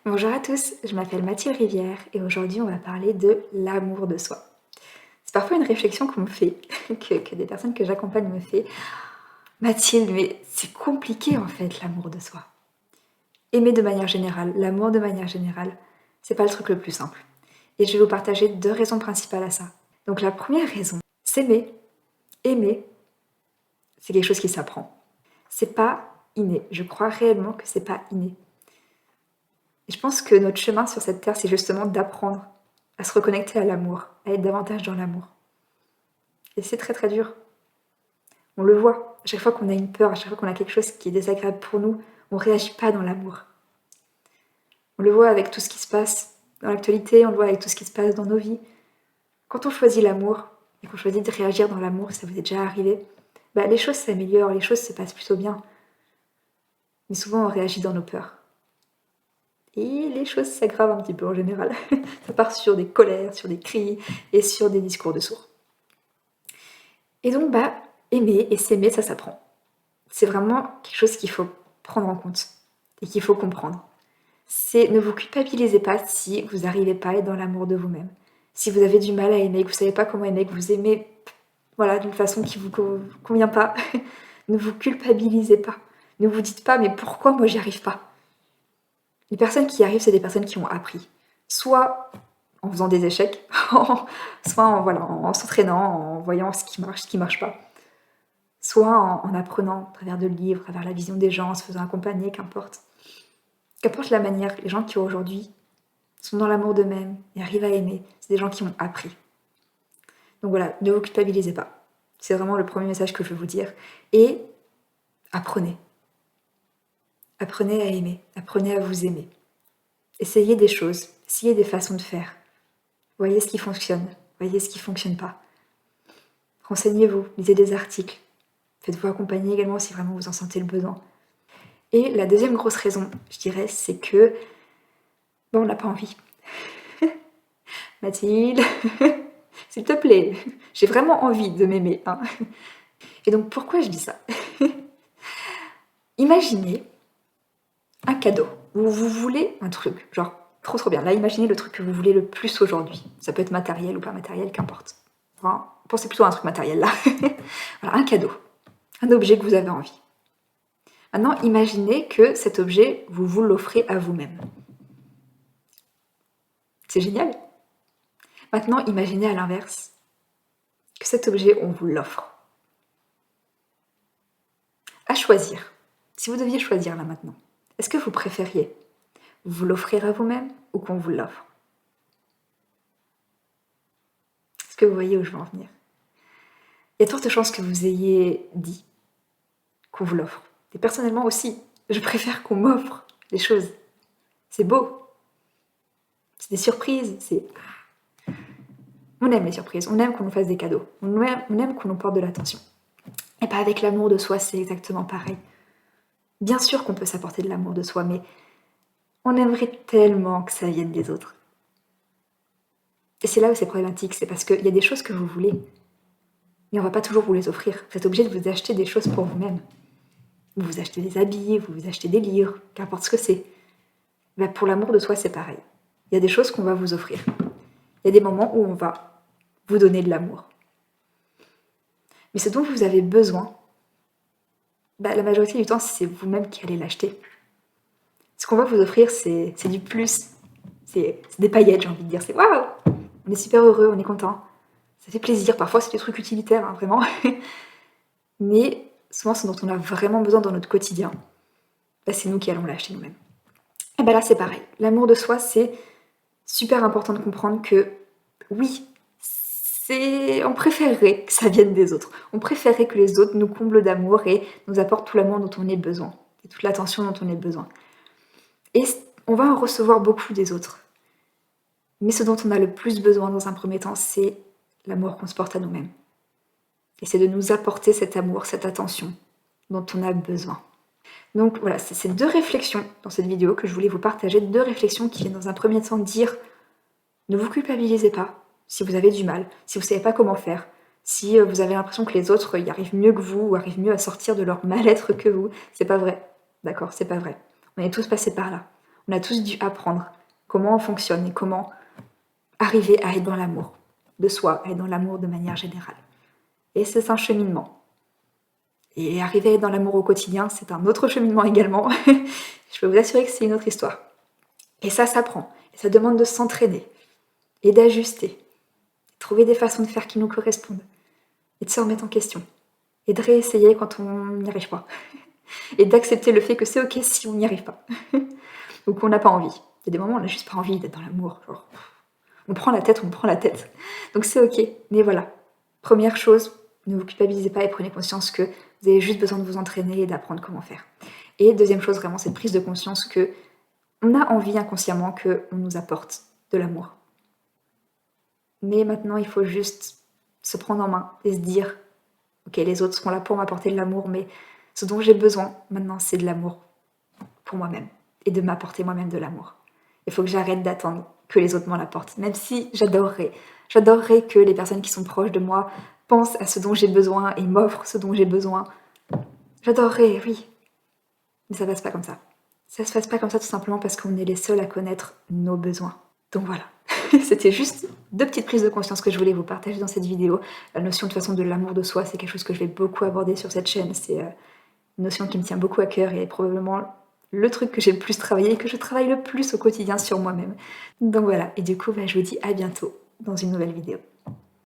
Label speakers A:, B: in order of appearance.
A: Bonjour à tous, je m'appelle Mathilde Rivière et aujourd'hui on va parler de l'amour de soi. C'est parfois une réflexion qu'on me fait, que des personnes que j'accompagne me fait. Mathilde, mais c'est compliqué en fait l'amour de soi. Aimer de manière générale, l'amour de manière générale, c'est pas le truc le plus simple. Et je vais vous partager deux raisons principales à ça. Donc la première raison, s'aimer, aimer, c'est quelque chose qui s'apprend. C'est pas inné. Je crois réellement que c'est pas inné. Et je pense que notre chemin sur cette terre, c'est justement d'apprendre à se reconnecter à l'amour, à être davantage dans l'amour. Et c'est très très dur. On le voit, à chaque fois qu'on a une peur, à chaque fois qu'on a quelque chose qui est désagréable pour nous, on ne réagit pas dans l'amour. On le voit avec tout ce qui se passe dans l'actualité, on le voit avec tout ce qui se passe dans nos vies. Quand on choisit l'amour, et qu'on choisit de réagir dans l'amour, ça vous est déjà arrivé, les choses s'améliorent, les choses se passent plutôt bien. Mais souvent on réagit dans nos peurs. Et les choses s'aggravent un petit peu en général. Ça part sur des colères, sur des cris et sur des discours de sourds. Et donc, aimer et s'aimer, ça s'apprend. C'est vraiment quelque chose qu'il faut prendre en compte et qu'il faut comprendre. C'est ne vous culpabilisez pas si vous n'arrivez pas à être dans l'amour de vous-même. Si vous avez du mal à aimer, que vous ne savez pas comment aimer, que vous aimez d'une façon qui ne vous convient pas, ne vous culpabilisez pas. Ne vous dites pas, mais pourquoi moi j'y arrive pas? Les personnes qui y arrivent, c'est des personnes qui ont appris. Soit en faisant des échecs, soit en s'entraînant, en voyant ce qui marche pas. Soit en apprenant à travers de livres, à travers la vision des gens, en se faisant accompagner, qu'importe. Qu'importe la manière, les gens qui aujourd'hui sont dans l'amour d'eux-mêmes et arrivent à aimer, c'est des gens qui ont appris. Donc voilà, ne vous culpabilisez pas. C'est vraiment le premier message que je veux vous dire. Et apprenez. Apprenez à aimer, apprenez à vous aimer. Essayez des choses, essayez des façons de faire. Voyez ce qui fonctionne, voyez ce qui ne fonctionne pas. Renseignez-vous, lisez des articles. Faites-vous accompagner également si vraiment vous en sentez le besoin. Et la deuxième grosse raison, je dirais, c'est que on n'a pas envie. Mathilde, s'il te plaît, j'ai vraiment envie de m'aimer. Hein. Et donc pourquoi je dis ça? Imaginez un cadeau. Vous voulez un truc, genre trop bien. Là, imaginez le truc que vous voulez le plus aujourd'hui. Ça peut être matériel ou pas matériel, qu'importe. Enfin, pensez plutôt à un truc matériel là. Voilà, un cadeau. Un objet que vous avez envie. Maintenant, imaginez que cet objet, vous l'offrez à vous-même. C'est génial. Maintenant, imaginez à l'inverse que cet objet, on vous l'offre. À choisir. Si vous deviez choisir là maintenant, est-ce que vous préfériez vous l'offrir à vous-même ou qu'on vous l'offre? Est-ce que vous voyez où je veux en venir? Il y a de fortes chances que vous ayez dit qu'on vous l'offre. Et personnellement aussi, je préfère qu'on m'offre des choses. C'est beau. C'est des surprises. On aime les surprises. On aime qu'on nous fasse des cadeaux. On aime qu'on nous porte de l'attention. Et pas avec l'amour de soi, c'est exactement pareil. Bien sûr qu'on peut s'apporter de l'amour de soi, mais on aimerait tellement que ça vienne des autres. Et c'est là où c'est problématique, c'est parce qu'il y a des choses que vous voulez, mais on va pas toujours vous les offrir. Vous êtes obligé de vous acheter des choses pour vous-même. Vous vous achetez des habits, vous vous achetez des livres, qu'importe ce que c'est. Pour l'amour de soi, c'est pareil. Il y a des choses qu'on va vous offrir. Il y a des moments où on va vous donner de l'amour. Mais ce dont vous avez besoin, la majorité du temps, c'est vous-même qui allez l'acheter. Ce qu'on va vous offrir, c'est du plus. C'est des paillettes, j'ai envie de dire. C'est waouh! On est super heureux, on est content. Ça fait plaisir. Parfois, c'est des trucs utilitaires, hein, vraiment. Mais souvent, ce dont on a vraiment besoin dans notre quotidien, c'est nous qui allons l'acheter nous-mêmes. Et là, c'est pareil. L'amour de soi, c'est super important de comprendre que, oui, on préférerait que ça vienne des autres. On préférerait que les autres nous comblent d'amour et nous apportent tout l'amour dont on ait besoin. Et toute l'attention dont on ait besoin. Et on va en recevoir beaucoup des autres. Mais ce dont on a le plus besoin dans un premier temps, c'est l'amour qu'on se porte à nous-mêmes. Et c'est de nous apporter cet amour, cette attention dont on a besoin. Donc voilà, c'est ces deux réflexions dans cette vidéo que je voulais vous partager, deux réflexions qui viennent dans un premier temps dire ne vous culpabilisez pas si vous avez du mal, si vous ne savez pas comment faire, si vous avez l'impression que les autres y arrivent mieux que vous ou arrivent mieux à sortir de leur mal-être que vous. C'est pas vrai, d'accord, c'est pas vrai. On est tous passés par là. On a tous dû apprendre comment on fonctionne et comment arriver à être dans l'amour de soi, à être dans l'amour de manière générale. Et c'est un cheminement. Et arriver à être dans l'amour au quotidien, c'est un autre cheminement également. Je peux vous assurer que c'est une autre histoire. Et ça s'apprend. Et ça demande de s'entraîner et d'ajuster, de trouver des façons de faire qui nous correspondent et de se remettre en question et de réessayer quand on n'y arrive pas. Et d'accepter le fait que c'est ok si on n'y arrive pas ou qu'on n'a pas envie. Il y a des moments où on n'a juste pas envie d'être dans l'amour. Genre, on prend la tête. Donc c'est ok. Mais voilà. Première chose, ne vous culpabilisez pas et prenez conscience que vous avez juste besoin de vous entraîner et d'apprendre comment faire. Et deuxième chose, vraiment, cette prise de conscience que on a envie inconsciemment qu'on nous apporte de l'amour. Mais maintenant, il faut juste se prendre en main et se dire ok, les autres seront là pour m'apporter de l'amour, mais ce dont j'ai besoin maintenant, c'est de l'amour pour moi-même et de m'apporter moi-même de l'amour. Il faut que j'arrête d'attendre que les autres m'en apportent, même si j'adorerais que les personnes qui sont proches de moi pensent à ce dont j'ai besoin et m'offrent ce dont j'ai besoin. J'adorerais, oui, mais ça passe pas comme ça. Ça se passe pas comme ça tout simplement parce qu'on est les seuls à connaître nos besoins. Donc voilà, c'était juste 2 petites prises de conscience que je voulais vous partager dans cette vidéo. La notion de toute façon de l'amour de soi, c'est quelque chose que je vais beaucoup aborder sur cette chaîne. C'est une notion qui me tient beaucoup à cœur et probablement le truc que j'ai le plus travaillé et que je travaille le plus au quotidien sur moi-même. Donc voilà, et du coup, je vous dis à bientôt dans une nouvelle vidéo.